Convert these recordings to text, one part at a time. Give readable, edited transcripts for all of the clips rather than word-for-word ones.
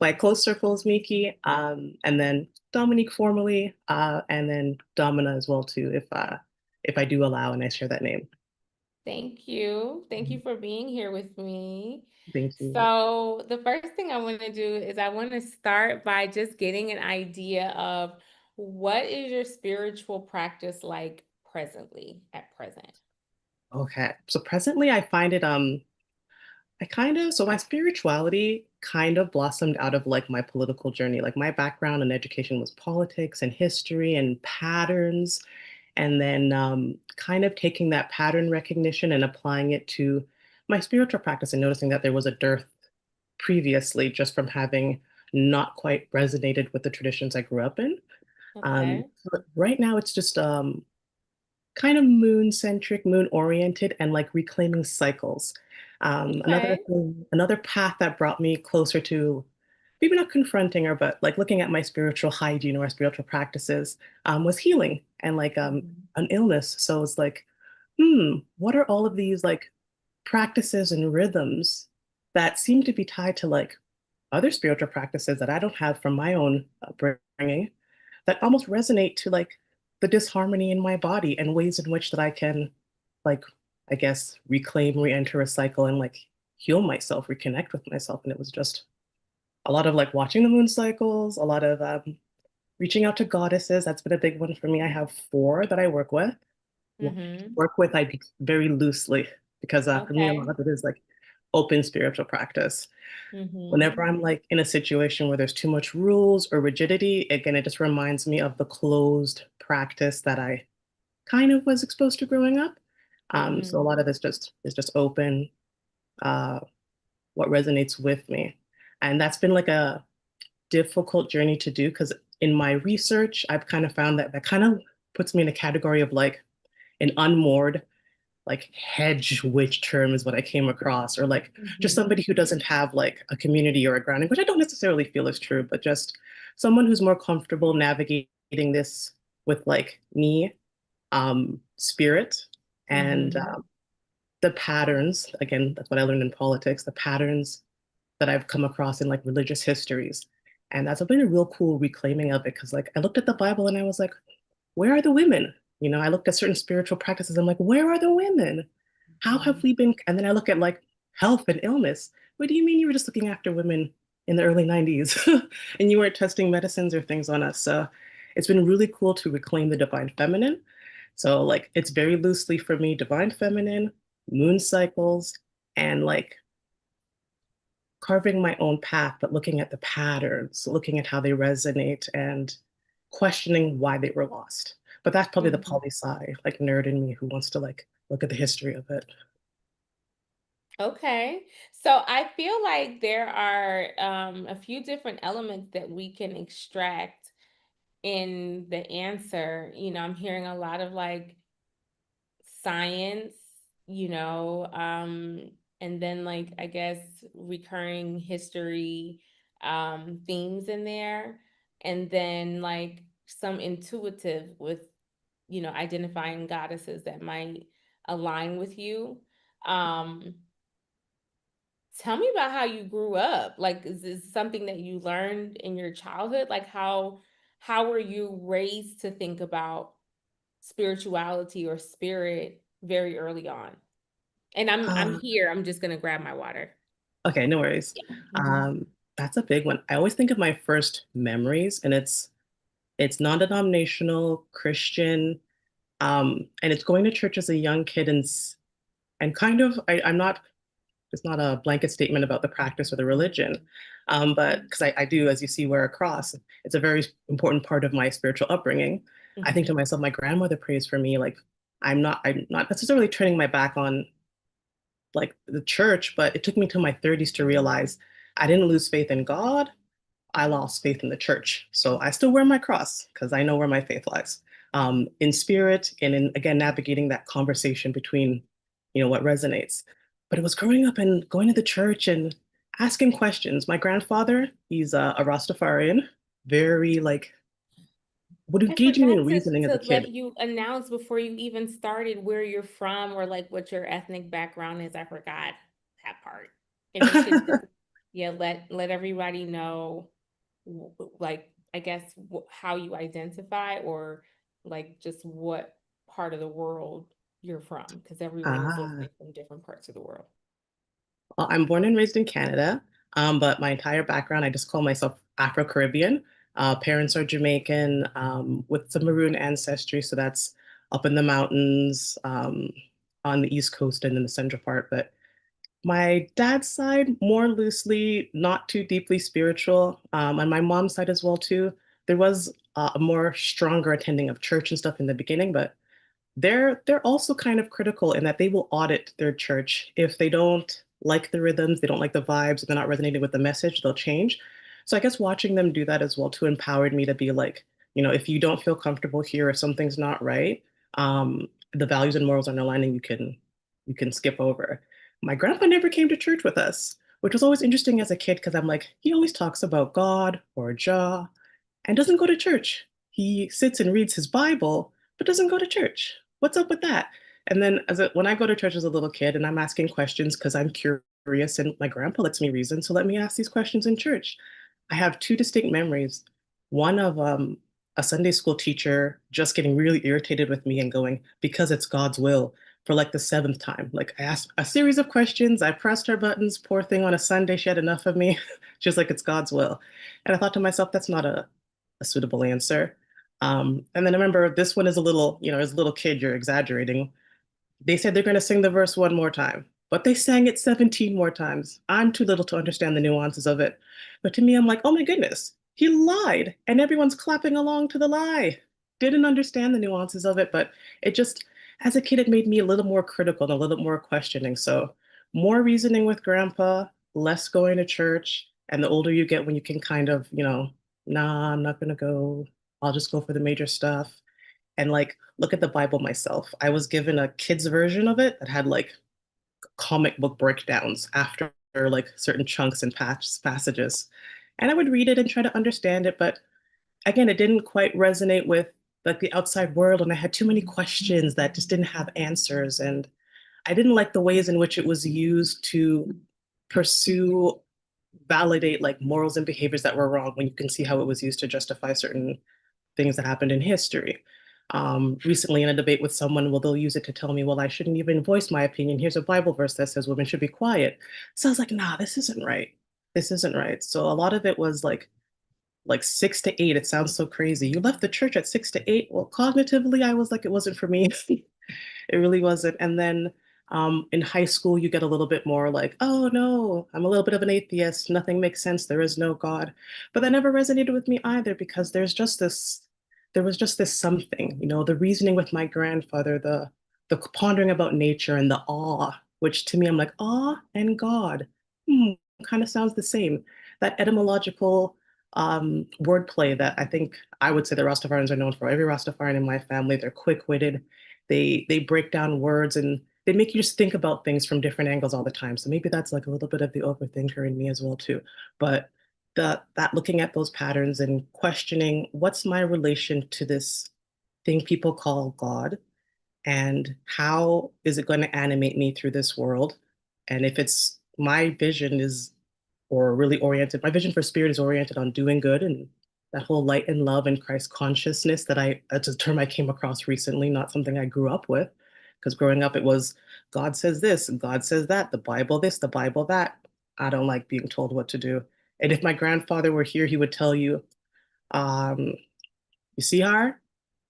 my close circle is Miki, and then Dominique formally, and then Domina as well too, if I do allow and I share that name. Thank you. Thank you for being here with me. Thank you. So, the first thing I want to do is I want to start by just getting an idea of what is your spiritual practice like presently, at present? Okay. So presently I find it I kind of so my spirituality kind of blossomed out of like my political journey. Like my background and education was politics and history and patterns, and then kind of taking that pattern recognition and applying it to my spiritual practice and noticing that there was a dearth previously just from having not quite resonated with the traditions I grew up in. Okay. But right now it's just kind of moon centric, moon oriented, and like reclaiming cycles. Another Okay. thing, another path that brought me closer to maybe not confronting her, but like looking at my spiritual hygiene or my spiritual practices was healing and like Mhm. an illness. So it's like, what are all of these like practices and rhythms that seem to be tied to like other spiritual practices that I don't have from my own upbringing that almost resonate to like the disharmony in my body and ways in which that I can like I guess reclaim, re-enter a cycle and like heal myself, reconnect with myself. And it was just a lot of like watching the moon cycles, a lot of reaching out to goddesses. That's been a big one for me. I have four that I work with. Well, Mhm. work with I very loosely because for me a lot Okay. of it is like open spiritual practice. Whenever Mhm. I'm like in a situation where there's too much rules or rigidity, again, it just reminds me of the closed practice that I kind of was exposed to growing up. So a Mhm. lot of this just is just open, uh, what resonates with me. And that's been like a difficult journey to do because in my research, I've kind of found that that kind of puts me in a category of like an unmoored like hedge witch term is what I came across, or like just Mhm. somebody who doesn't have like a community or a grounding, which I don't necessarily feel is true, but just someone who's more comfortable navigating this with like me, spirit, and Mhm. the patterns. Again, that's what I learned in politics, the patterns that I've come across in like religious histories. And that's been a real cool reclaiming of it because like I looked at the Bible and I was like, where are the women? You know, I looked at certain spiritual practices. I'm like, where are the women? How have Mhm. we been? And then I look at like health and illness. What do you mean you were just looking after women in the early 90s and you weren't testing medicines or things on us? So it's been really cool to reclaim the divine feminine. So, like, it's very loosely for me divine feminine, moon cycles, and like carving my own path, but looking at the patterns, looking at how they resonate and questioning why they were lost. But that's probably the Mhm. poli sci, like nerd in me who wants to like look at the history of it. Okay. So I feel like there are a few different elements that we can extract in the answer. I'm hearing a lot of like science, you know, and then like I guess recurring history themes in there, and then like some intuitive with, identifying goddesses that might align with you. Um, Tell me about how you grew up. Like, is this something that you learned in your childhood? Like, how were you raised to think about spirituality or spirit very early on? And I'm Uh, here. I'm just gonna grab my water. okay, no worries. Yeah. Mhm. Um, that's a big one. I always think of my first memories, and it's non-denominational Christian, and it's going to church as a young kid and kind of I'm not it's not a blanket statement about the practice or the religion. But because I do, as you see, wear a cross, it's a very important part of my spiritual upbringing. I think to Mhm. myself, my grandmother prays for me. Like I'm not necessarily turning my back on like the church, but it took me to my 30s to realize I didn't lose faith in God. I lost faith in the church. So I still wear my cross because I know where my faith lies. In spirit and in again navigating that conversation between, what resonates. But it was growing up and going to the church and asking questions. My grandfather, he's a Rastafarian, very like would I engage me forgot in reasoning as a to kid. let you announce before you even started where you're from or like what your ethnic background is. I forgot that part. And it should Yeah, let everybody know, like, I guess, how you identify, or like just what part of the world you're from, because everyone is Ah, listening from different parts of the world. well, I'm born and raised in Canada, but my entire background, I just call myself Afro-Caribbean. Parents are Jamaican, with some maroon ancestry, so that's up in the mountains, on the East Coast and in the central part. But my dad's side, more loosely, not too deeply spiritual, and my mom's side as well too. There was a more stronger attending of church and stuff in the beginning, but they're also kind of critical in that they will audit their church if they don't like the rhythms, they don't like the vibes, they're not resonating with the message, they'll change. So I guess watching them do that as well too empowered me to be like, if you don't feel comfortable here or something's not right, the values and morals aren't aligning, you can skip over. My grandpa never came to church with us, which was always interesting as a kid because I'm like, he always talks about God or Jah and doesn't go to church. He sits and reads his Bible, but doesn't go to church. What's up with that? And then when I go to church as a little kid and I'm asking questions because I'm curious and my grandpa lets me reason, so let me ask these questions in church. I have two distinct memories. One of a Sunday school teacher just getting really irritated with me and going, because it's God's will, for like the seventh time. Like I asked a series of questions, I pressed her buttons, poor thing on a Sunday, she had enough of me. She's like, it's God's will. And I thought to myself, that's not a suitable answer. And then I remember this one is a little, as a little kid, you're exaggerating. They said they're going to sing the verse one more time, but they sang it 17 more times. I'm too little to understand the nuances of it. But to me, I'm like, oh my goodness, he lied. And everyone's clapping along to the lie. Didn't understand the nuances of it, but it just, as a kid, it made me a little more critical and a little more questioning. So more reasoning with grandpa, less going to church. And the older you get, when you can kind of, nah, I'm not going to go. I'll just go for the major stuff and like look at the Bible myself. I was given a kid's version of it that had like comic book breakdowns after like certain chunks and passages. And I would read it and try to understand it, but again, it didn't quite resonate with like the outside world and I had too many questions that just didn't have answers and I didn't like the ways in which it was used to pursue validate like morals and behaviors that were wrong when you can see how it was used to justify certain things that happened in history. Recently, in a debate with someone, well, they'll use it to tell me, well, I shouldn't even voice my opinion. Here's a Bible verse that says women should be quiet. So I was like, nah, this isn't right. This isn't right. So a lot of it was like 6 to 8. It sounds so crazy. You left the church at 6 to 8. Well, cognitively, I was like, it wasn't for me. It really wasn't. And then in high school, you get a little bit more like, oh no, I'm a little bit of an atheist. Nothing makes sense. There is no God. But that never resonated with me either because there was just this something, the reasoning with my grandfather, the pondering about nature and the awe, which to me, I'm like, awe and God, kind of sounds the same. That etymological wordplay that I think I would say the Rastafarians are known for. Every Rastafarian in my family, they're quick-witted, they break down words and they make you just think about things from different angles all the time. So maybe that's like a little bit of the overthinker in me as well too. But that looking at those patterns and questioning what's my relation to this thing people call God and how is it going to animate me through this world? And if it's my vision is or really oriented, my vision for spirit is oriented on doing good and that whole light and love and Christ consciousness that's a term I came across recently, not something I grew up with. Because growing up, it was God says this, God says that, the Bible this, the Bible that. I don't like being told what to do. And if my grandfather were here, he would tell you, um, you see her?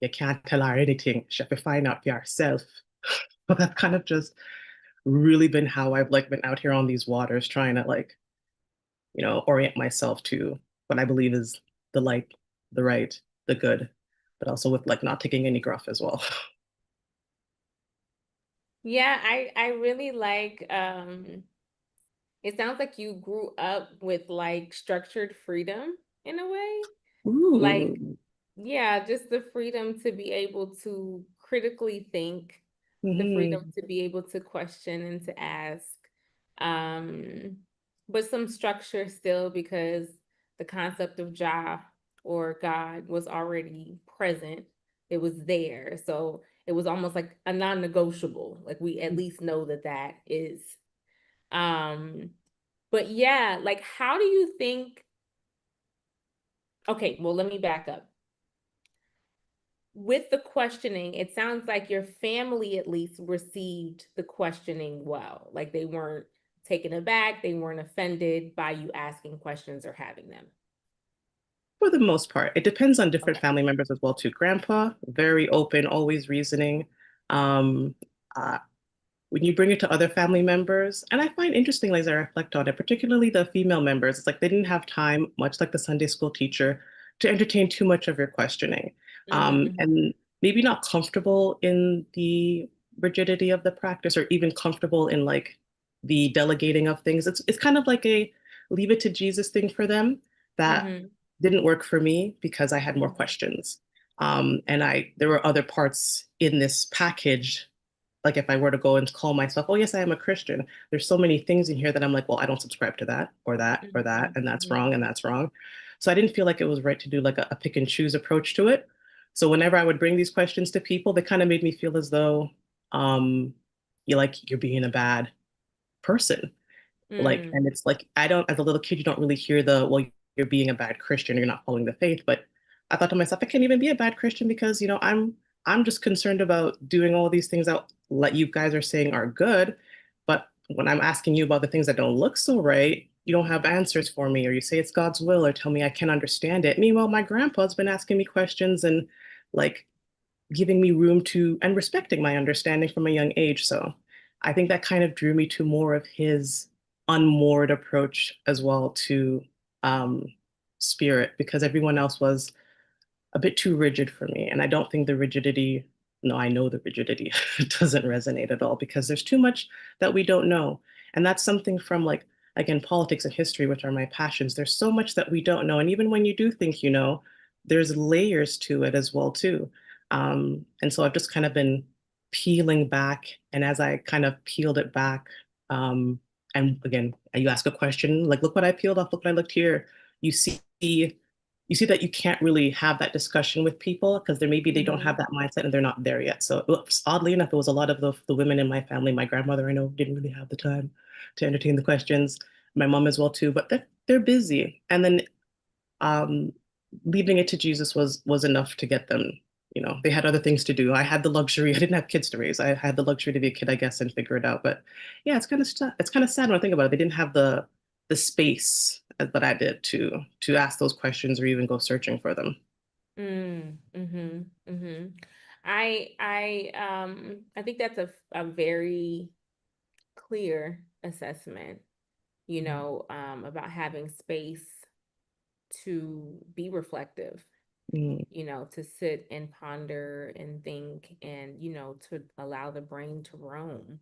You can't tell her anything. She have to find out for herself. But that's kind of just really been how I've like been out here on these waters trying to like orient myself to what I believe is the light, the right, the good, but also with like not taking any gruff as well. Yeah, I really like, it sounds like you grew up with like structured freedom in a way. Like, Ooh. yeah, just the freedom to be able to critically think, the freedom Hmm. to be able to question and to ask. Um, but some structure still, because the concept of Jah or God was already present. It was there. So it was almost like a non-negotiable. Like we at least know that that is. Um, But yeah, like how do you think okay, well let me back up. With the questioning, it sounds like your family at least received the questioning well. Like they weren't taken aback, they weren't offended by you asking questions or having them. For the most part. It depends on different Okay. family members as well too. Grandpa, very open, always reasoning. Um, uh, when you bring it to other family members, and I find interestingly as I reflect on it, particularly the female members, it's like they didn't have time, much like the Sunday school teacher, to entertain too much of your questioning. Mm-hmm, And maybe not comfortable in the rigidity of the practice or even comfortable in like the delegating of things. It's kind of like a leave it to Jesus thing for them that mm-hmm, didn't work for me because I had more mm-hmm, questions. And there were other parts in this package like if I were to go and call myself, oh yes, I am a Christian, there's so many things in here that I'm like, well, I don't subscribe to that or that or mm-hmm, that, and that's mm-hmm, wrong and that's wrong. So I didn't feel like it was right to do like a pick and choose approach to it. So whenever I would bring these questions to people, they kind of made me feel as though you're being a bad person. Like, mm, and it's like, I don't, as a little kid, you don't really hear well, you're being a bad Christian, you're not following the faith. But I thought to myself, I can't even be a bad Christian because, I'm just concerned about doing all these things that let you guys are saying are good. But when I'm asking you about the things that don't look so right, you don't have answers for me, or you say it's God's will, or tell me I can't understand it. Meanwhile, my grandpa's been asking me questions and like giving me room to and respecting my understanding from a young age. So I think that kind of drew me to more of his unmoored approach as well to um, spirit because everyone else was a bit too rigid for me. And I don't think the rigidity, no, I know the rigidity doesn't resonate at all because there's too much that we don't know. And that's something from like, again, politics and history, which are my passions. There's so much that we don't know. And even when you do think you know, there's layers to it as well, too. And so I've just kind of been peeling back. And as I kind of peeled it back, um, and again, you ask a question, like, look what I peeled off, look what I looked here. You see you see that you can't really have that discussion with people because there maybe they don't mm-hmm, have that mindset and they're not there yet. So oops, oddly enough, it was a lot of the women in my family. My grandmother, I know, didn't really have the time to entertain the questions. My mom as well too, but they're busy. And then um, leaving it to Jesus was enough to get them. They had other things to do. I had the luxury. I didn't have kids to raise. I had the luxury to be a kid, I guess, and figure it out. But yeah, it's kind of sad when I think about it. They didn't have the space that I did to ask those questions or even go searching for them. mm-hmm, mm-hmm. I think that's a very clear assessment, about having space to be reflective, Mm, to sit and ponder and think and, to allow the brain to roam.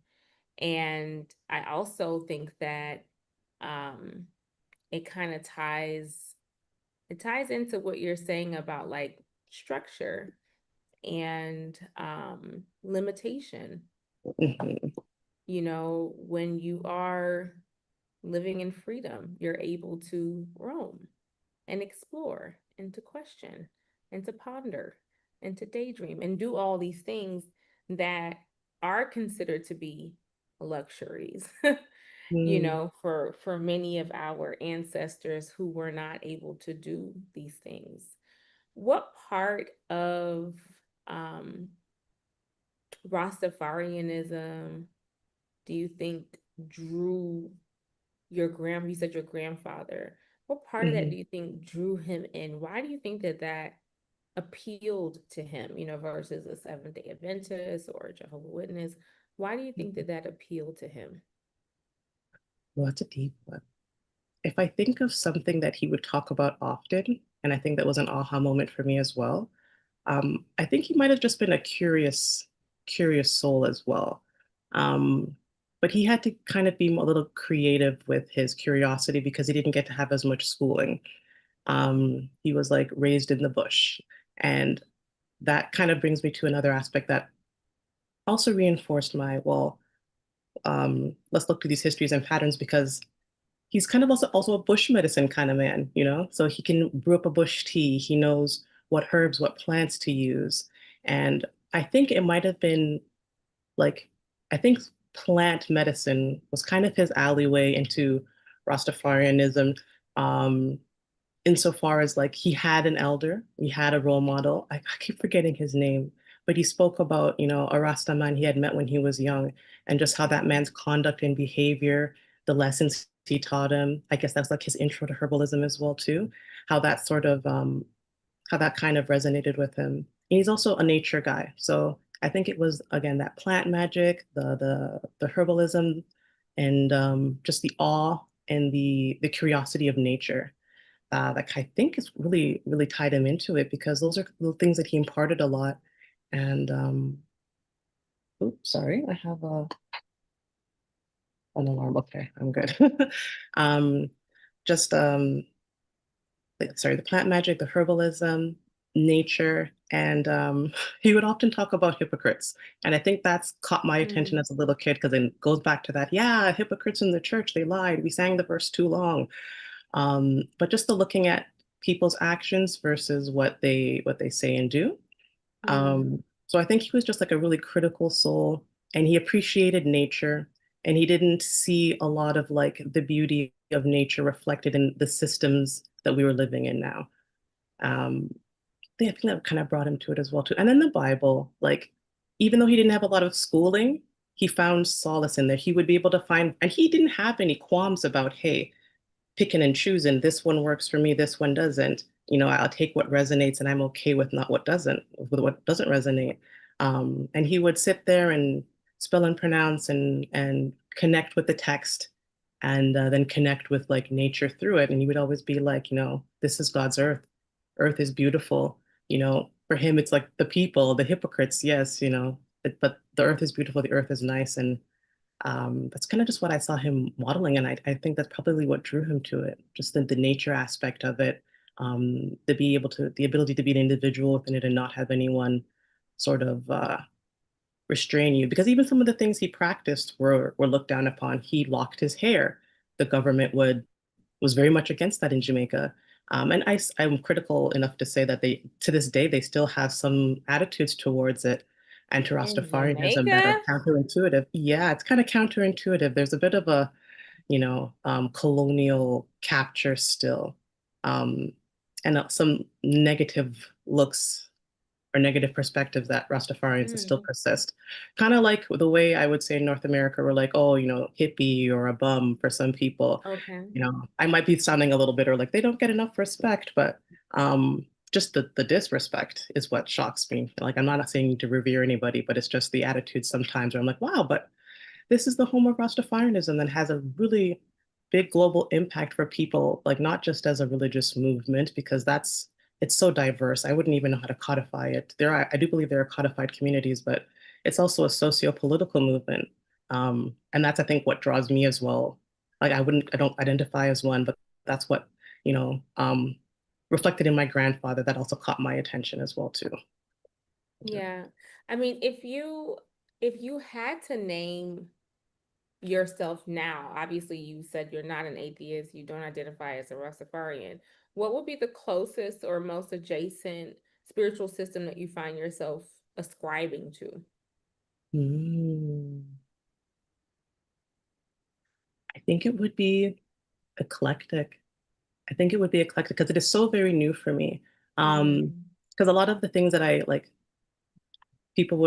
And I also think that um it kind of ties into what you're saying about like structure and limitation. mhm, When you are living in freedom, you're able to roam and explore and to question and to ponder and to daydream and do all these things that are considered to be luxuries. mm, For many of our ancestors who were not able to do these things. What part of um, Rastafarianism do you think drew you said your grandfather? What part of that mhm, do you think drew him in? Why do you think that appealed to him, versus a Seventh Day Adventist or a Jehovah Witness? Why do you think mhm. that appealed to him? Well, that's a deep one. If I think of something that he would talk about often, and I think that was an aha moment for me as well, I think he might have just been a curious soul as well. Um, but he had to kind of be a little creative with his curiosity because he didn't get to have as much schooling. He was like raised in the bush. And that kind of brings me to another aspect that also reinforced let's look through these histories and patterns because he's kind of also a bush medicine kind of man. So he can brew up a bush tea. He knows what herbs, what plants to use. And I think it might have been like I think plant medicine was kind of his alleyway into Rastafarianism. Um, Insofar as like he had an elder, he had a role model. I keep forgetting his name, but he spoke about, a Rasta man he had met when he was young and just how that man's conduct and behavior, the lessons he taught him. I guess that's like his intro to herbalism as well, too. How that sort of how that kind of resonated with him. And he's also a nature guy. So I think it was again that plant magic, the herbalism, and just the awe and the curiosity of nature that I think is really, really tied him into it because those are the things that he imparted a lot. And oops, sorry, I have an alarm. Okay, I'm good. um, just sorry, the plant magic, the herbalism, nature, and he would often talk about hypocrites. And I think that's caught my attention Mm, as a little kid because it goes back to that. Yeah, hypocrites in the church, they lied. We sang the verse too long. But just the looking at people's actions versus what they say and do. mm, So I think he was just like a really critical soul, and he appreciated nature, and he didn't see a lot of like the beauty of nature reflected in the systems that we were living in now. Um, I think that kind of brought him to it as well too. And then the Bible, like even though he didn't have a lot of schooling, he found solace in there. He would be able to find, and he didn't have any qualms about, hey, picking and choosing. This one works for me, this one doesn't. I'll take what resonates and I'm okay with not with what doesn't resonate. And he would sit there and spell and pronounce and connect with the text and then connect with like nature through it. And he would always be like, this is God's earth. Earth is beautiful. For him, it's like the people, the hypocrites, yes, but the earth is beautiful, the earth is nice. And that's kind of just what I saw him modeling, and I think that's probably what drew him to it, just the nature aspect of it, the ability to be an individual within it and not have anyone sort of restrain you. Because even some of the things he practiced were looked down upon. He locked his hair. The government was very much against that in Jamaica. And I'm critical enough to say that to this day, they still have some attitudes towards it and to in Rastafarianism that are Jamaica? counterintuitive. Yeah, it's kind of counterintuitive. There's a bit of a, colonial capture still, um, and some negative looks or negative perspectives that Rastafarians still Mm, persist. Kind of like the way I would say in North America, we're like, oh, hippie or a bum for some people. okay. I might be sounding a little bitter, like they don't get enough respect, but just the disrespect is what shocks me. Like I'm not saying to revere anybody, but it's just the attitude sometimes where I'm like, wow, but this is the home of Rastafarianism that has a really big global impact for people, like not just as a religious movement, because it's so diverse. I wouldn't even know how to codify it. I do believe there are codified communities, but it's also a socio-political movement. And that's, I think, what draws me as well. Like I don't identify as one, but that's what, you know, um, reflected in my grandfather that also caught my attention as well, too. Yeah. I mean, if you had to name yourself now, obviously you said you're not an atheist, you don't identify as a Rastafarian. What would be the closest or most adjacent spiritual system that you find yourself ascribing to? Mm. I think it would be eclectic. I think it would be eclectic because it is so very new for me. Mm, Because a lot of the things that I like, people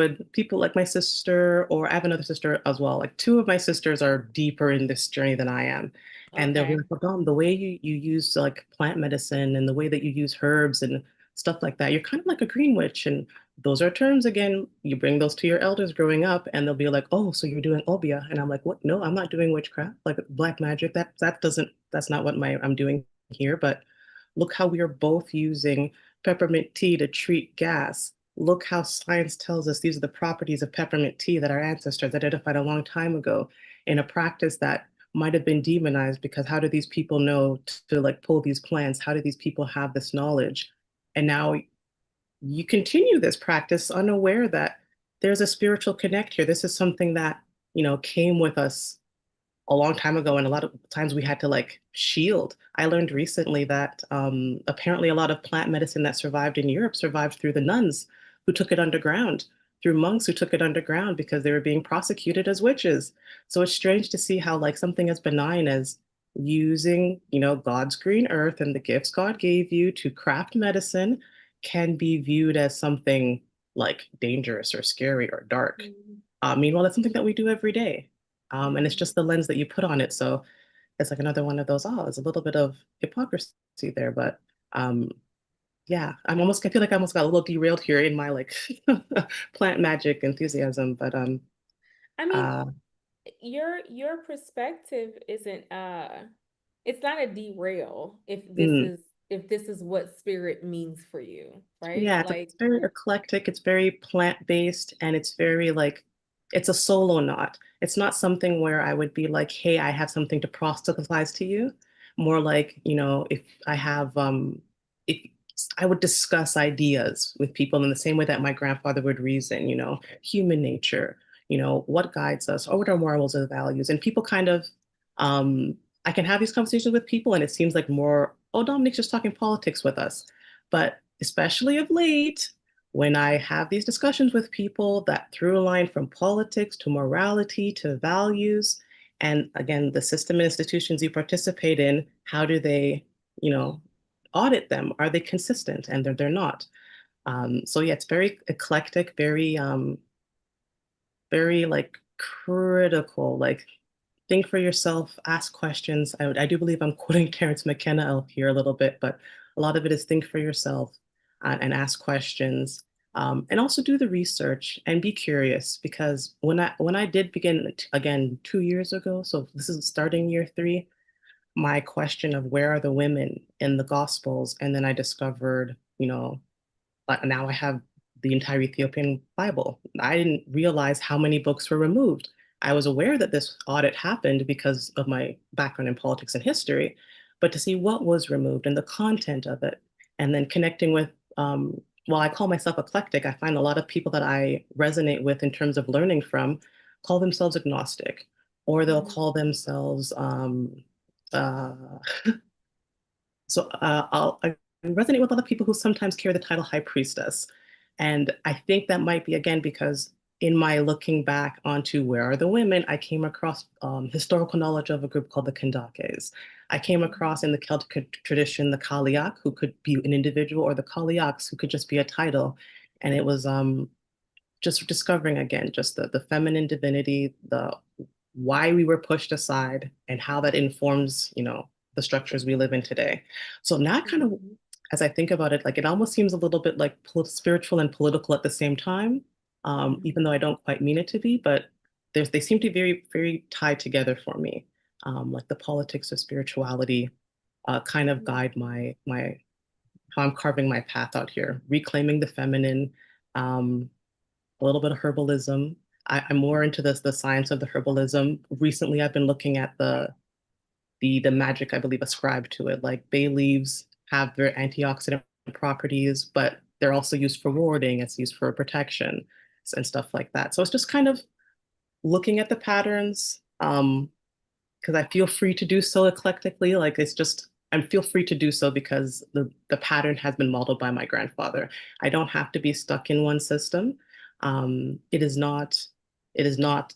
like my sister, or I have another sister as well. Like two of my sisters are deeper in this journey than I am. And they'll be okay. like, well, Dom, the way you use like plant medicine and the way that you use herbs and stuff like that, you're kind of like a green witch. And those are terms again, you bring those to your elders growing up, and they'll be like, oh, so you're doing obia. And I'm like, what? No, I'm not doing witchcraft, like black magic. That's not what I'm doing here. But look how we are both using peppermint tea to treat gas. Look how science tells us these are the properties of peppermint tea that our ancestors identified a long time ago in a practice that might have been demonized because how do these people know to like pull these plants? How do these people have this knowledge? And now you continue this practice unaware that there's a spiritual connect here. This is something that, came with us a long time ago, and a lot of times we had to like shield. I learned recently that apparently a lot of plant medicine that survived in Europe survived through the nuns who took it underground, through monks who took it underground because they were being prosecuted as witches. So it's strange to see how like something as benign as using, God's green earth and the gifts God gave you to craft medicine can be viewed as something like dangerous or scary or dark. Mhm. Meanwhile, that's something that we do every day. And it's Mhm. just the lens that you put on it. So it's like another one of those, oh, there's a little bit of hypocrisy there. But um, yeah, I feel like I almost got a little derailed here in my like plant magic enthusiasm. But I mean, uh, your perspective isn't it's not a derail mm, if this is what spirit means for you, right? yeah, Like, it's very eclectic. It's very plant-based, and it's very like it's a solo knot. It's not something where I would be like, "Hey, I have something to proselytize to you." More like, if I have if I would discuss ideas with people in the same way that my grandfather would reason, human nature, what guides us, or what are morals and values. And people kind of I can have these conversations with people and it seems like more, oh, Dominic's just talking politics with us. But especially of late, when I have these discussions with people that through a line from politics to morality to values, and again, the system and institutions you participate in, how do they, you know, audit them? Are they consistent? And they're not. So yeah, it's very eclectic, very like critical, like think for yourself, ask questions. I do believe I'm quoting Terrence McKenna here a little bit, but a lot of it is think for yourself and ask questions. And also do the research and be curious because when I did begin again 2 years ago, so this is starting year three, my question of where are the women in the Gospels, and then I discovered, but now I have the entire Ethiopian Bible. I didn't realize how many books were removed. I was aware that this audit happened because of my background in politics and history, but to see what was removed and the content of it, and then connecting with, while I call myself eclectic, I find a lot of people that I resonate with in terms of learning from call themselves agnostic, or they'll mhm, call themselves uh, I resonate with a lot of people who sometimes carry the title high priestess. And I think that might be, again, because in my looking back onto where are the women, I came across historical knowledge of a group called the Kandakes. I came across mhm, in the Celtic tradition the Kaliak, who could be an individual, or the Kaliaks, who could just be a title. And it was just discovering again just the feminine divinity, the why we were pushed aside, and how that informs, the structures we live in today. So now kind of, mhm, as I think about it, like it almost seems a little bit like spiritual and political at the same time, even though mhm, I don't quite mean it to be, but they seem to be very, very tied together for me. Like the politics of spirituality kind of guide mhm, my how I'm carving my path out here, reclaiming the feminine, um, a little bit of herbalism. I'm more into the science of the herbalism. Recently, I've been looking at the magic I believe ascribed to it. Like bay leaves have their antioxidant properties, but they're also used for warding. It's used for protection and stuff like that. So it's just kind of looking at the patterns. Because I feel free to do so eclectically. Like it's just I feel free to do so because the pattern has been modeled by my grandfather. I don't have to be stuck in one system. It is not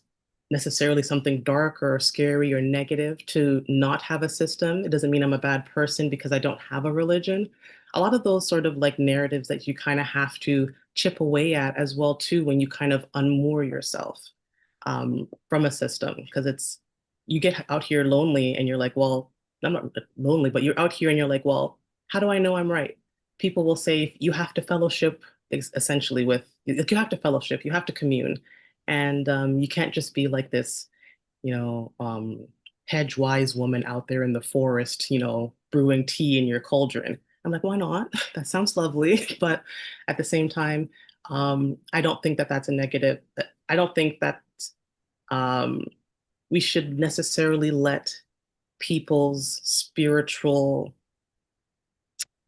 necessarily something dark or scary or negative to not have a system. It doesn't mean I'm a bad person because I don't have a religion. A lot of those sort of like narratives that you kind of have to chip away at as well too when you kind of unmoor yourself from a system because it's you get out here lonely and you're like, well, I'm not lonely, but you're out here and you're like, well, how do I know I'm right? People will say you have to fellowship essentially with, like, you have to fellowship, you have to commune. And you can't just be like this, you know, um, hedge wise woman out there in the forest, brewing tea in your cauldron. I'm like, why not? That sounds lovely. But at the same time, I don't think that that's a negative. I don't think that um, we should necessarily let people's spiritual,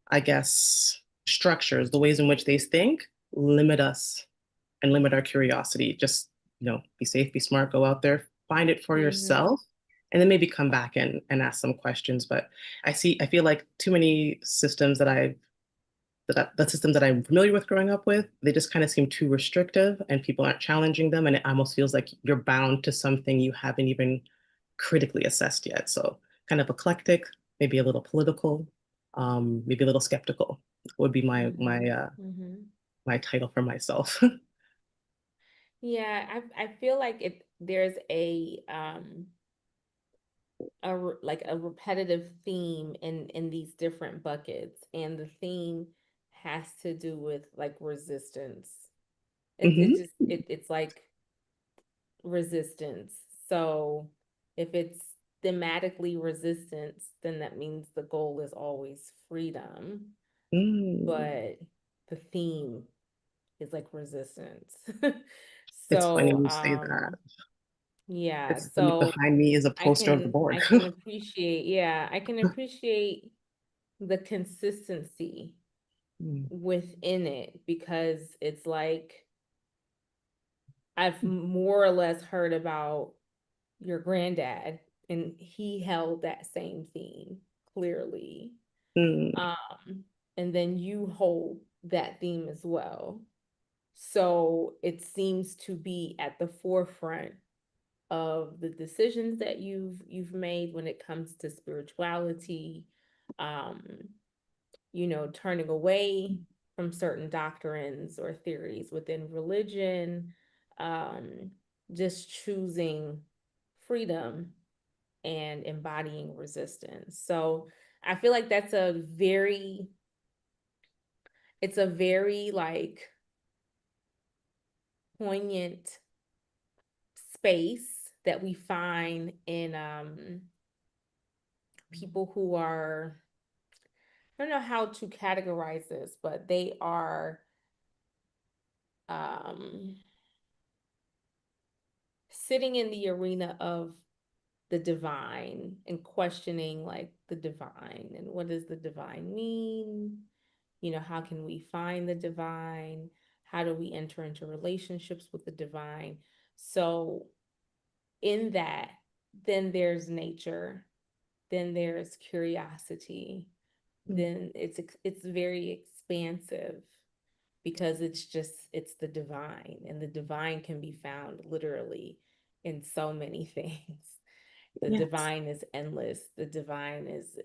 I guess, structures, the ways in which they think, limit us and limit our curiosity. Just, be safe, be smart, go out there, find it for mhm, yourself, and then maybe come back and ask some questions. But I feel like too many systems the systems that I'm familiar with growing up with, they just kind of seem too restrictive and people aren't challenging them. And it almost feels like you're bound to something you haven't even critically assessed yet. So kind of eclectic, maybe a little political, maybe a little skeptical would be Mm-hmm. Mm-hmm. my title for myself. Yeah, I feel like there's like a repetitive theme in these different buckets, and the theme has to do with like resistance. It Hmm. just it's like resistance. So if it's thematically resistance, then that means the goal is always freedom, Mm. but the theme is like resistance. It's funny So you say that. yeah, It's so behind me is a poster of the board. I can appreciate, yeah, I can appreciate the consistency Mm. within it, because it's like I've more or less heard about your granddad, and he held that same theme clearly. Mm. Um, and then you hold that theme as well. So it seems to be at the forefront of the decisions that you've made when it comes to spirituality, um, turning away from certain doctrines or theories within religion, um, just choosing freedom and embodying resistance. So I feel like it's a very like poignant space that we find in people who are, I don't know how to categorize this, but they are um, sitting in the arena of the divine and questioning like the divine and what does the divine mean? How can we find the divine? How do we enter into relationships with the divine? So, in that, then there's nature, then there's curiosity, Mm. then it's very expansive, because it's the divine, and the divine can be found literally in so many things. The Yes. divine is endless. The divine is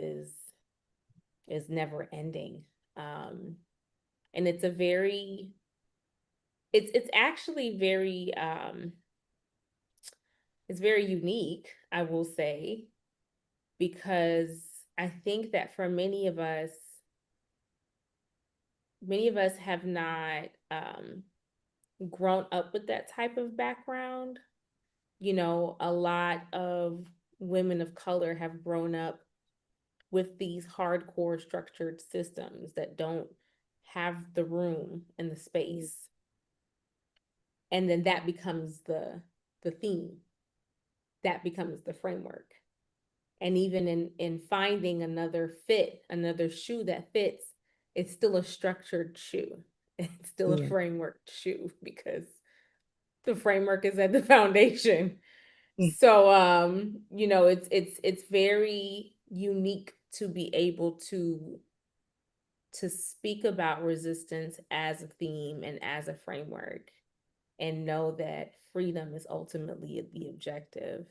never ending. um and it's actually very it's very unique, I will say, because I think that for many of us have not grown up with that type of background. A lot of women of color have grown up with these hardcore structured systems that don't have the room and the space. And then that becomes the theme, that becomes the framework. And even in finding another shoe that fits, it's still a structured shoe. It's still a Yeah. framework shoe, because the framework is at the foundation. Mm. So it's very unique to be able to speak about resistance as a theme and as a framework, and know that freedom is ultimately the objective.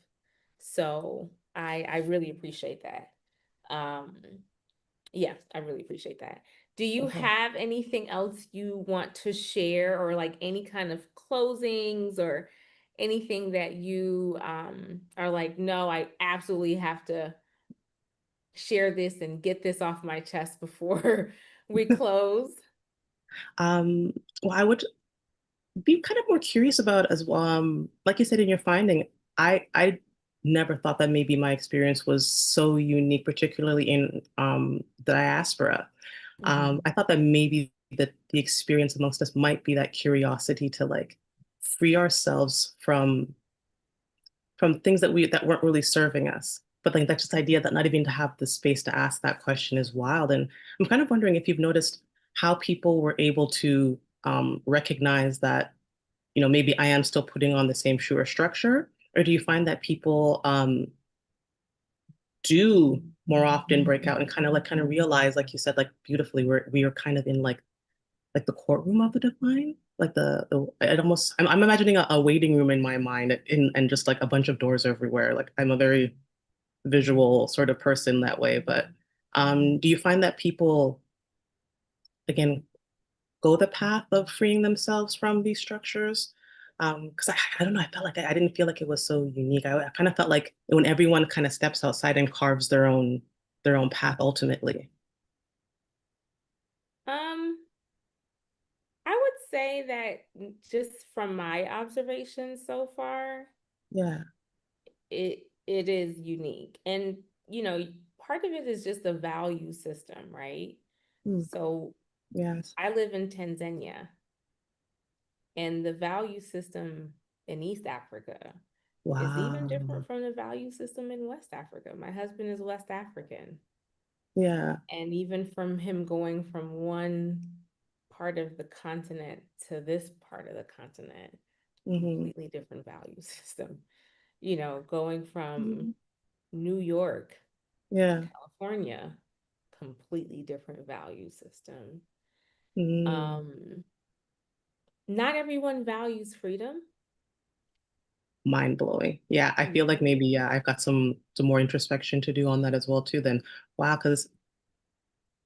So I really appreciate that. Um, yeah, I really appreciate that. Do you Uh-huh. have anything else you want to share, or like any kind of closings, or anything that you are like, no, I absolutely have to share this and get this off my chest before we close? Um, well, I would be kind of more curious about as well. Like you said in your finding, I never thought that maybe my experience was so unique, particularly in the diaspora. Mm-hmm. I thought that maybe the experience amongst us might be that curiosity to like free ourselves from things that weren't really serving us. But like that just idea that not even to have the space to ask that question is wild. And I'm kind of wondering if you've noticed how people were able to recognize that, maybe I am still putting on the same shoe or structure, or do you find that people do more often break out and kind of realize, like you said, like beautifully, we are kind of in like the courtroom of the divine, like the it almost I'm imagining a waiting room in my mind, and just like a bunch of doors everywhere. Like I'm a very visual sort of person that way. But do you find that people, again, go the path of freeing themselves from these structures? Because I don't know, I felt like I didn't feel like it was so unique. I kind of felt like when everyone kind of steps outside and carves their own path ultimately. Um, I would say that just from my observations so far, Yeah. it is unique. And you know, part of it is just the value system, right? Mm, So yes. I live in Tanzania, and the value system in East Africa is even Wow. different from the value system in West Africa. My husband is West African. Yeah. And even from him going from one part of the continent to this part of the continent, Hmm. completely different value system. You know, going from Hmm. New York to Yeah. California, completely different value system. Mm. Um, Not everyone values freedom. Mind blowing. Yeah, I feel like Yeah. maybe yeah, I've got some more introspection to do on that as well too. Then wow, because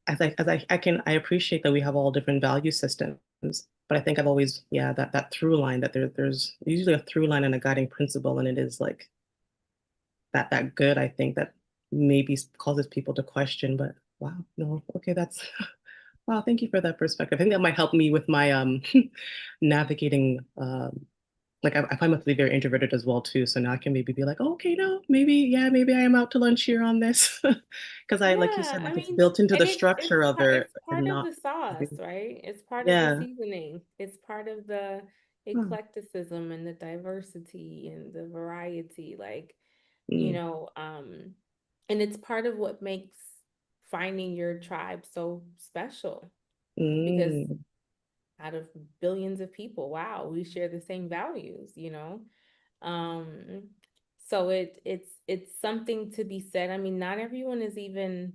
I appreciate that we have all different value systems, but I think I've always yeah that through line that there's usually a through line and a guiding principle, and it is like that good. I think that maybe causes people to question, but wow, no, okay, that's wow. Thank you for that perspective. I think that might help me with my navigating like I find myself to be very introverted as well too. So now I can maybe be like, oh, okay, no, maybe, yeah, maybe I am out to lunch here on this. Because I, like you Yeah, said, I like it's mean, built into and the structure of it's it part and of not, the sauce, right? It's part of the yeah. seasoning. It's part of the Huh. eclecticism and the diversity and the variety, like, you Mm, know, and it's part of what makes finding your tribe so special because mm, out of billions of people, wow, we share the same values, you know? Um, so it's something to be said. I mean, not everyone is even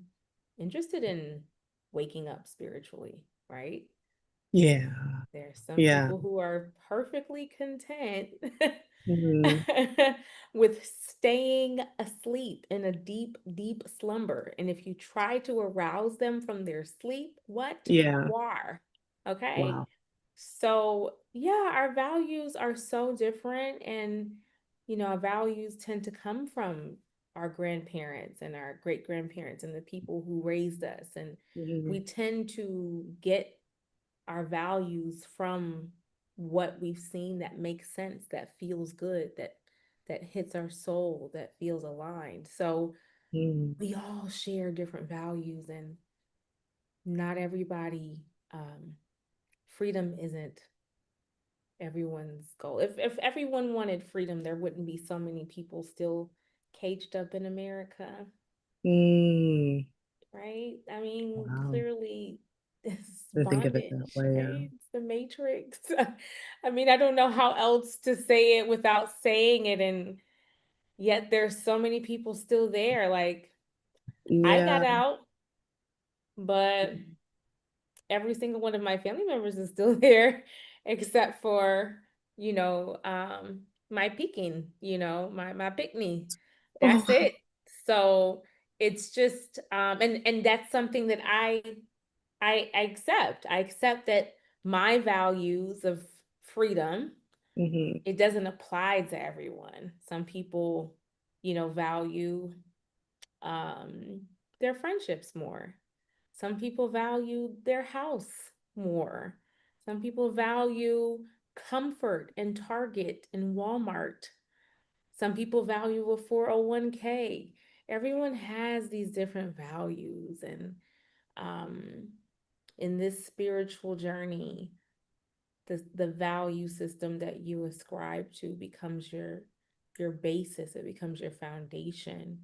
interested in waking up spiritually, right? yeah, There's some yeah. people who are perfectly content Mm, with staying asleep in a deep, deep slumber. And if you try to arouse them from their sleep, what? yeah. War. Okay. Wow. So, yeah, our values are so different. And, you know, our values tend to come from our grandparents and our great grandparents and the people who raised us. And we Mm, tend to get our values from what we've seen that makes sense, that feels good, that hits our soul, that feels aligned. So mm, we all share different values, and not everybody, um, freedom isn't everyone's goal. If everyone wanted freedom, there wouldn't be so many people still caged up in America, mm. right? I mean, Wow. clearly it's I didn't think of it that bondage, way. Yeah. right? It's the matrix. I mean, I don't know how else to say it without saying it, and yet there's so many people still there. Like, I got Yeah. out, but every single one of my family members is still there, except for, my peking, my pick me. Oh, That's wow. it. So it's just, and that's something that I accept. I accept that my values of freedom, Hmm. it doesn't apply to everyone. Some people, value um their friendships more. Some people value their house more. Some people value comfort and Target and Walmart. Some people value a 401k. Everyone has these different values, and um in this spiritual journey, the value system that you ascribe to becomes your basis. It becomes your foundation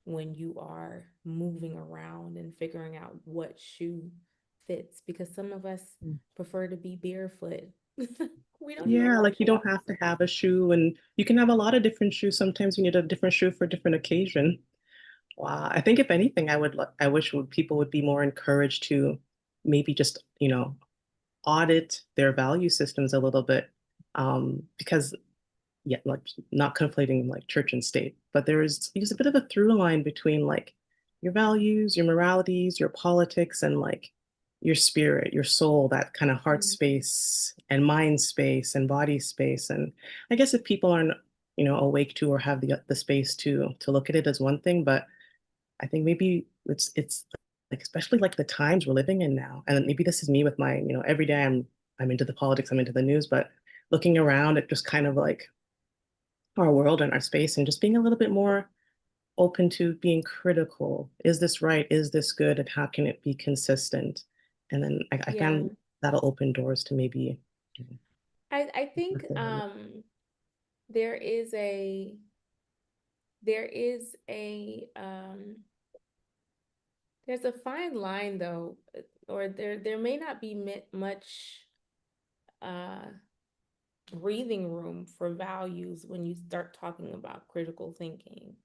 when you are moving around and figuring out what shoe fits, because some of us prefer to be barefoot. We don't even Yeah, walk like you the don't walk. have to have a shoe, and you can have a lot of different shoes. Sometimes you need a different shoe for a different occasion. Wow. I think if anything, I wish people would be more encouraged to maybe just, audit their value systems a little bit. Because yeah, like not conflating like church and state, but there's a bit of a through line between like your values, your moralities, your politics, and like your spirit, your soul, that kind of heart Mhm. space and mind space and body space. And I guess if people aren't, awake to or have the space to look at it as one thing, but I think maybe it's like especially like the times we're living in now, and maybe this is me with my, every day I'm into the politics, I'm into the news, but looking around at just kind of like our world and our space and just being a little bit more open to being critical. Is this right? Is this good? And how can it be consistent? And then I Yeah. found that'll open doors to maybe I think there is a there is a there's a fine line though, or there may not be much uh breathing room for values when you start talking about critical thinking.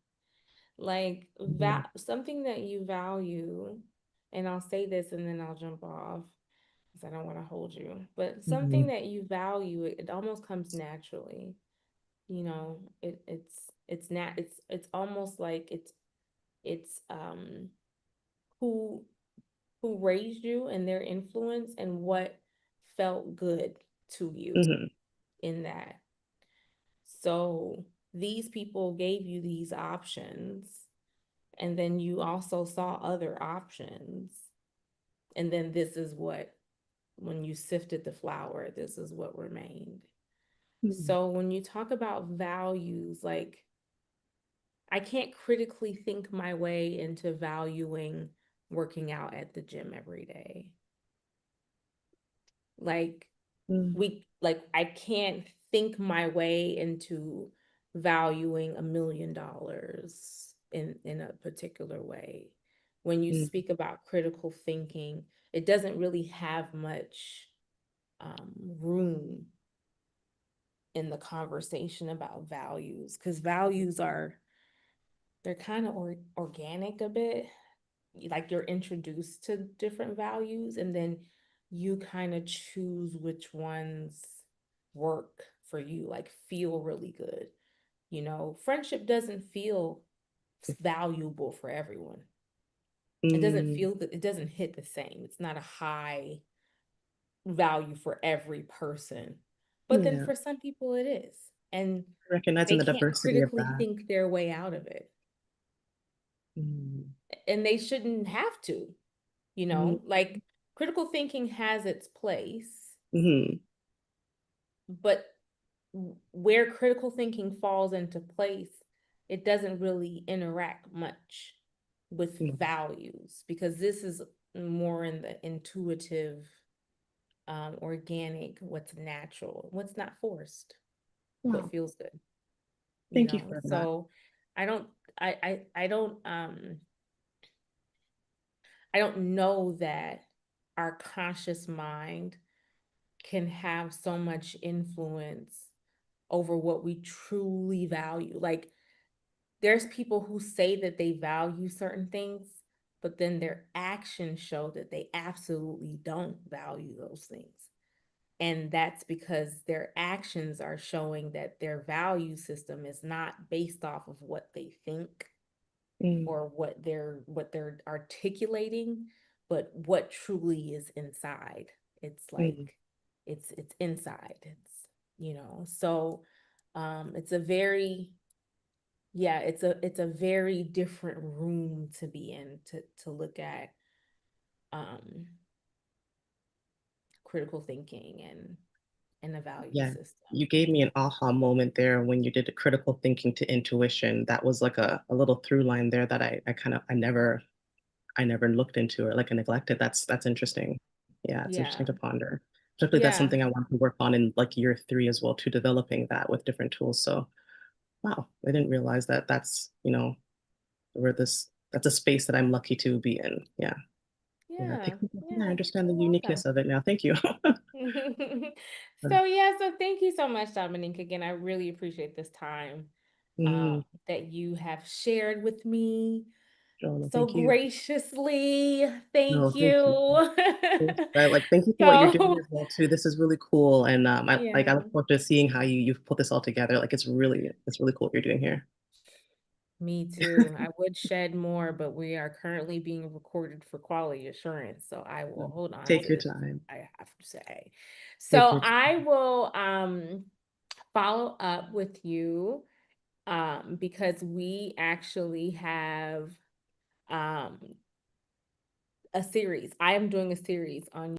Like Mhm, something that you value, and I'll say this and then I'll jump off because I don't want to hold you, but something mhm, that you value, it almost comes naturally. You know, it's almost like it's who who raised you and their influence and what felt good to you mhm, in that. So these people gave you these options, and then you also saw other options. And then this is what, when you sifted the flour, this is what remained. mhm, So when you talk about values, like I can't critically think my way into valuing working out at the gym every day. Like mhm, like I can't think my way into valuing $1 million in a particular way. When you mhm, speak about critical thinking, it doesn't really have much room in the conversation about values, because values are, they're kind of organic a bit. Like you're introduced to different values and then you kind of choose which ones work for you, like feel really good. You know, friendship doesn't feel valuable for everyone. It doesn't mhm. feel that, it doesn't hit the same. It's not a high value for every person. But then Yeah, for some people it is. And recognizing they the can't diversity of critically that. think their way out of it. Mm, And they shouldn't have to, you mm, know, like critical thinking has its place, mhm, but where critical thinking falls into place, it doesn't really interact much with mm, values because this is more in the intuitive, organic, what's natural, what's not forced, what wow, feels good, you thank you know? for that. So I don't, I don't know that our conscious mind can have so much influence over what we truly value. Like there's people who say that they value certain things, but then their actions show that they absolutely don't value those things. And that's because their actions are showing that their value system is not based off of what they think Mm, or what they're articulating, but what truly is inside. It's mm, like it's inside. It's, you know, so it's a very, yeah, it's a very different room to be in to look at um critical thinking and a value yeah, system. you gave me an aha moment there when you did the critical thinking to intuition. That was like a little through line there that I kind of I never looked into or like I neglected. That's interesting. Yeah, it's interesting Yeah. to ponder. Particularly that's Yeah. something I want to work on in like year three as well, to developing that with different tools. So wow, I didn't realize that where this that's a space that I'm lucky to be in. Yeah. Yeah. Yeah. Yeah, I Yeah. understand the You're welcome. uniqueness of it now. Thank you. So yeah, so thank you so much, Dominique. Again, I really appreciate this time Mm, that you have shared with me. Oh, no, so thank you. graciously. No, Thank thank you. you. Thank you for what you're doing So, as well too. This is really cool, and I yeah, look forward to seeing how you've put this all together. Like it's really cool what you're doing here. me too. I would shed more, but we are currently being recorded for quality assurance. So I will hold on Take to your this. time. I have to say. Take So your I time. will follow up with you because we actually have um a series. I am doing a series on